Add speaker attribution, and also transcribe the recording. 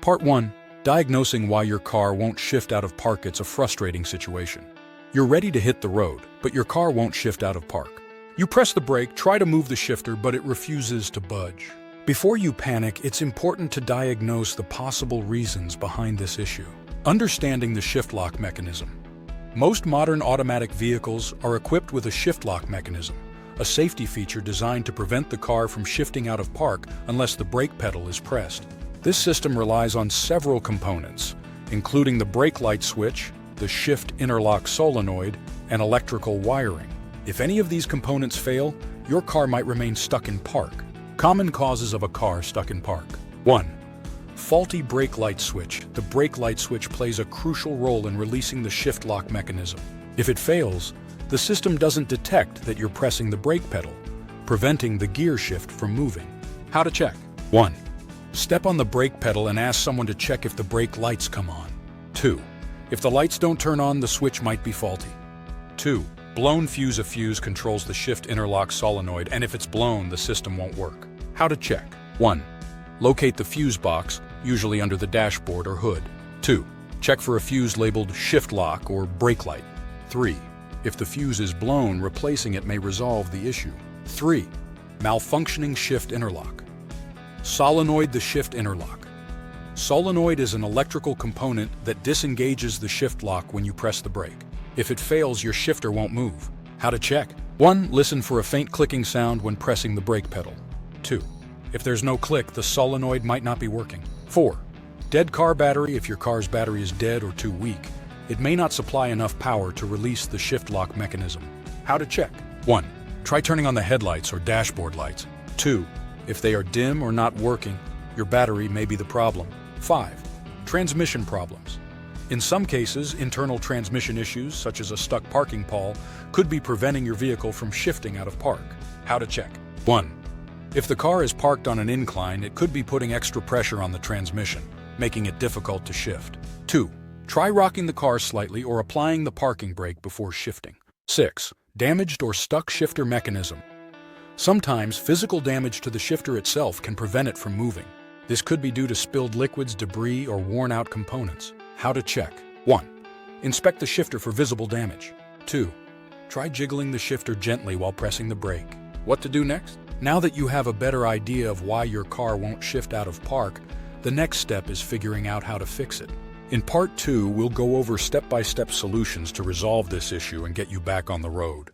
Speaker 1: Part 1. Diagnosing why your car won't shift out of park. It's a frustrating situation. You're ready to hit the road, but your car won't shift out of park. You press the brake, try to move the shifter, but it refuses to budge. Before you panic, it's important to diagnose the possible reasons behind this issue. Understanding the shift lock mechanism. Most modern automatic vehicles are equipped with a shift lock mechanism, a safety feature designed to prevent the car from shifting out of park unless the brake pedal is pressed. This system relies on several components, including the brake light switch, the shift interlock solenoid, and electrical wiring. If any of these components fail, your car might remain stuck in park. Common causes of a car stuck in park. 1. Faulty brake light switch. The brake light switch plays a crucial role in releasing the shift lock mechanism. If it fails, the system doesn't detect that you're pressing the brake pedal, preventing the gear shift from moving. How to check? 1. Step on the brake pedal and ask someone to check if the brake lights come on. 2. If the lights don't turn on, the switch might be faulty. 2. Blown fuse. A fuse controls the shift interlock solenoid, and if it's blown, the system won't work. How to check? 1. Locate the fuse box, usually under the dashboard or hood. 2. Check for a fuse labeled shift lock or brake light. 3. If the fuse is blown, replacing it may resolve the issue. 3. Malfunctioning shift interlock. Solenoid. The shift interlock. Solenoid is an electrical component that disengages the shift lock when you press the brake. If it fails, your shifter won't move. How to check? 1. Listen for a faint clicking sound when pressing the brake pedal. 2. If there's no click, the solenoid might not be working. 4. Dead car battery. If your car's battery is dead or too weak, it may not supply enough power to release the shift lock mechanism. How to check? 1. Try turning on the headlights or dashboard lights. 2. If they are dim or not working, your battery may be the problem. 5. Transmission problems. In some cases, internal transmission issues, such as a stuck parking pole, could be preventing your vehicle from shifting out of park. How to check? 1. If the car is parked on an incline, it could be putting extra pressure on the transmission, making it difficult to shift. 2. Try rocking the car slightly or applying the parking brake before shifting. 6. Damaged or stuck shifter mechanism. Sometimes physical damage to the shifter itself can prevent it from moving. This could be due to spilled liquids, debris, or worn-out components. How to check? 1. Inspect the shifter for visible damage. 2. Try jiggling the shifter gently while pressing the brake. What to do next? Now that you have a better idea of why your car won't shift out of park, the next step is figuring out how to fix it. In Part 2, we'll go over step-by-step solutions to resolve this issue and get you back on the road.